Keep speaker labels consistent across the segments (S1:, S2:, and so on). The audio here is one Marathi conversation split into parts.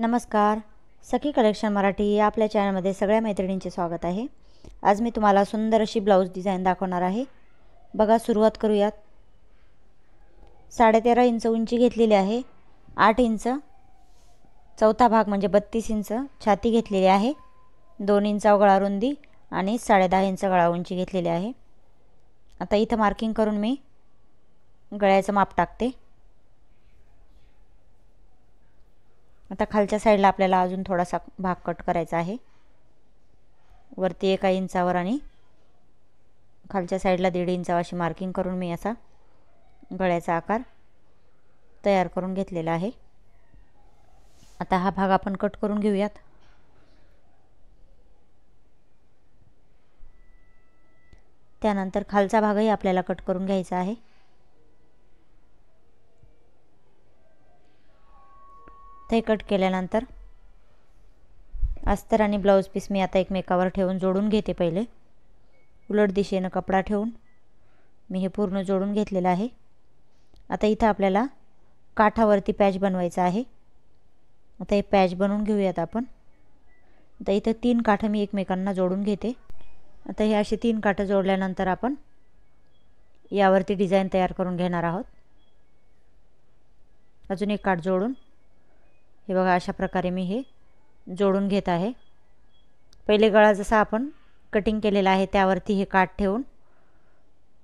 S1: नमस्कार. सखी कलेक्शन मराठी या आपल्या चॅनलमध्ये सगळ्या मैत्रिणींचे स्वागत आहे. आज मी तुम्हाला सुंदर अशी ब्लाऊज डिझाईन दाखवणार आहे. बघा, सुरुवात करूयात. 13.5 इंच उंची घेतलेली आहे. 8 इंच चौथा भाग म्हणजे 32 इंच छाती घेतलेली आहे. 2 इंच गळा रुंदी आणि 10.5 इंच गळा उंची घेतलेली आहे. आता इथं मार्किंग करून मी गळ्याचं माप टाकते. आता खालच्या साईडला आपल्याला अजून थोडासा भाग कट करायचा आहे. वरती 1 इंचावर आणि खालच्या साईडला 1.5 इंचावर अशी मार्किंग करून मी असा गळ्याचा आकार तयार करून घेतलेला आहे. आता हा भाग आपण कट करून घेऊयात. त्यानंतर खालचा भागही आपल्याला कट करून घ्यायचा आहे. ते कट केल्यानंतर अस्तर आणि ब्लाऊज पीस मी आता एकमेकावर ठेवून जोडून घेते. पहिले उलट दिशेने कपडा ठेवून मी हे पूर्ण जोडून घेतलेलं आहे. आता इथं आपल्याला काठावरती पॅच बनवायचा आहे. आता हे पॅच बनवून घेऊयात आपण. आता इथं 3 काठ मी एकमेकांना जोडून घेते. आता हे असे 3 काठ जोडल्यानंतर आपण यावरती डिझाईन तयार करून घेणार आहोत. अजून एक काठ जोडून हे बघा, अशा प्रकारे मी हे जोडून घेत आहे. पहिले गळा जसा आपण कटिंग केलेला आहे त्यावरती हे काठ ठेवून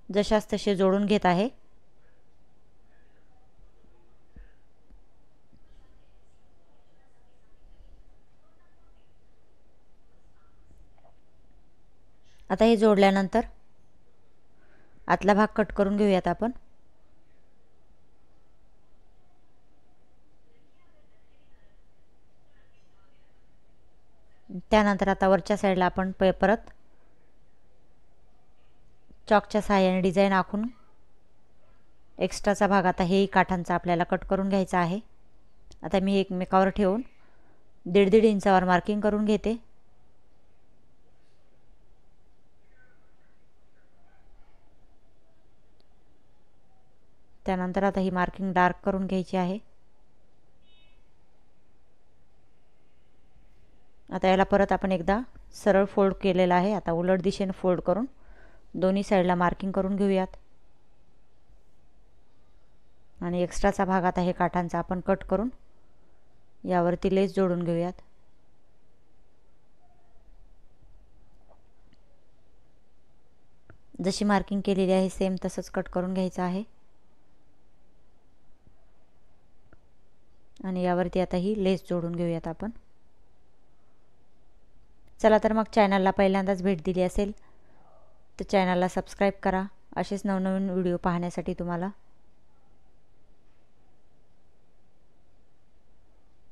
S1: जशास तसे जोडून घेत आहे. आता हे जोडल्यानंतर आतला भाग कट करून घेऊयात आपण. त्यानंतर आता वरच्या साईडला आपण परत चॉकच्या सहाय्याने डिझाईन आखून एक्स्ट्राचा भाग आता हेही काठांचा आपल्याला कट करून घ्यायचा आहे. आता मी एकमेकावर ठेवून 1.5 इंचावर मार्किंग करून घेते. त्यानंतर आता ही मार्किंग डार्क करून घ्यायची आहे. आता याला परत आपण एकदा सरळ फोल्ड केलेला आहे. आता उलट दिशेने फोल्ड करून दोन्ही साईडला मार्किंग करून घेऊयात. आणि एक्स्ट्राचा भाग आता हे काठांचा आपण कट करून यावरती लेस जोडून घेऊयात. जशी मार्किंग केलेली आहे सेम तसंच कट करून घ्यायचं आहे. आणि यावरती आता ही लेस जोडून घेऊयात आपण. चला तर मग, चॅनलला पहिल्यांदाच भेट दिली असेल तर चॅनलला सबस्क्राईब करा. असेच नवनवीन व्हिडिओ पाहण्यासाठी तुम्हाला.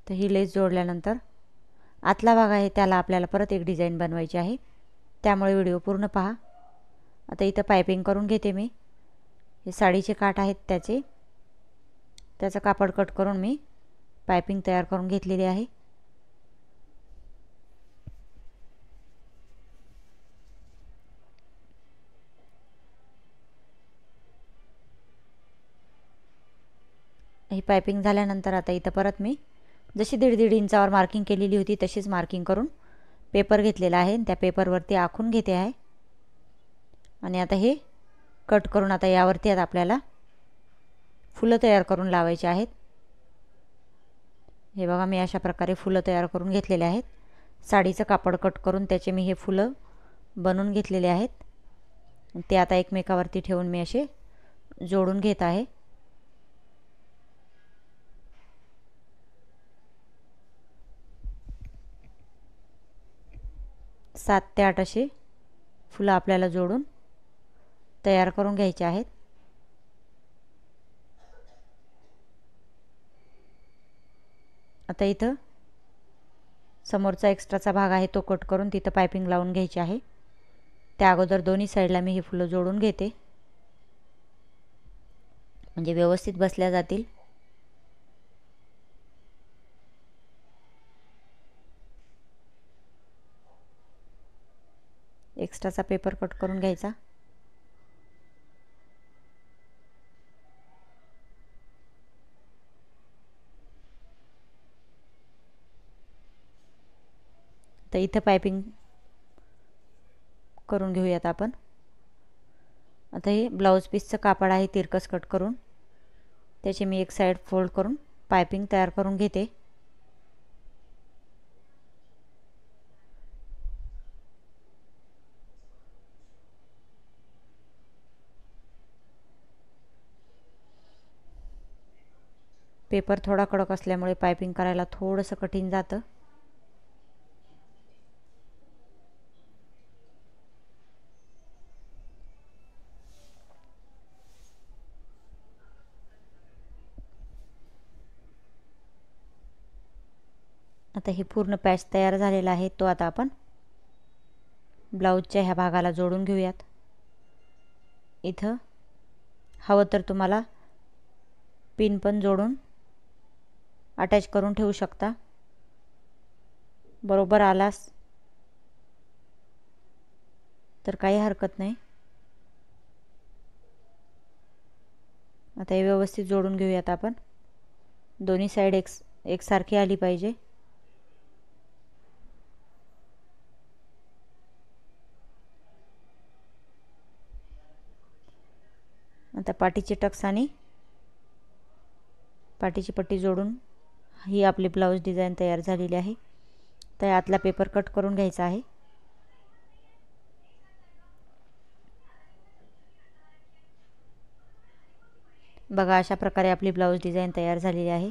S1: तर ही लेस जोडल्यानंतर आतला भाग आहे त्याला आपल्याला परत एक डिझाईन बनवायची आहे. त्यामुळे व्हिडिओ पूर्ण पहा. आता इथं पायपिंग करून घेते मी. हे साडीचे काठ आहेत त्याचं कापड कट करून मी पायपिंग तयार करून घेतलेली आहे. ही पायपिंग झाल्यानंतर आता इथं परत मी जशी 1.5 इंचावर मार्किंग केलेली होती तशीच मार्किंग करून पेपर घेतलेला आहे. त्या पेपरवरती आखून घेते आहे. आणि आता हे कट करून आता यावरती आपल्याला फुलं तयार करून लावायची आहेत. हे बघा, मी अशा प्रकारे फुलं तयार करून घेतलेले आहेत. साडीचं कापड कट करून त्याचे मी हे फुलं बनवून घेतलेले आहेत. ते आता एकमेकावरती ठेवून मी असे जोडून घेत आहे. 7 ते 8 असे फुलं आपल्याला जोडून तयार करून घ्यायचे आहेत. आता इथं समोरचा एक्स्ट्राचा भाग आहे तो कट करून तिथं पायपिंग लावून घ्यायची आहे. त्या अगोदर दोन्ही साईडला मी हे फुलं जोडून घेते म्हणजे व्यवस्थित बसल्या जातील. एक्स्ट्राचा पेपर कट करून घ्यायचा. तर इथं पायपिंग करून घेऊयात आपण। आता हे ब्लाऊज पीसचं कापड आहे तिरकस कट करून त्याची मी एक साइड फोल्ड करून पायपिंग तयार करून घेते। पेपर थोडा कडक असल्यामुळे पायपिंग करायला थोडंसं कठीण जातं। आता हे पूर्ण पॅच तयार झालेला आहे, तो आता आपण ब्लाऊजच्या ह्या भागाला जोडून घेऊयात। इथं हवं तर तुम्हाला पिन पण जोडून अटॅच करून ठेवू शकता। बरोबर आलास तर काही हरकत नाही। आता हे व्यवस्थित जोडून घेऊयात आपण। दोन्ही साइड एकसारखी आली पाहिजे। आता पाठीची टक्स आणि पाठीची पट्टी जोडून ही आपली ब्लाऊज डिझाइन तयार झालेली आहे। तर आतला पेपर कट करून घ्यायचा आहे। बघा अशा प्रकारे आपली ब्लाऊज डिझाइन तयार झालेली आहे।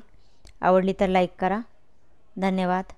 S1: आवडली तर लाईक करा। धन्यवाद।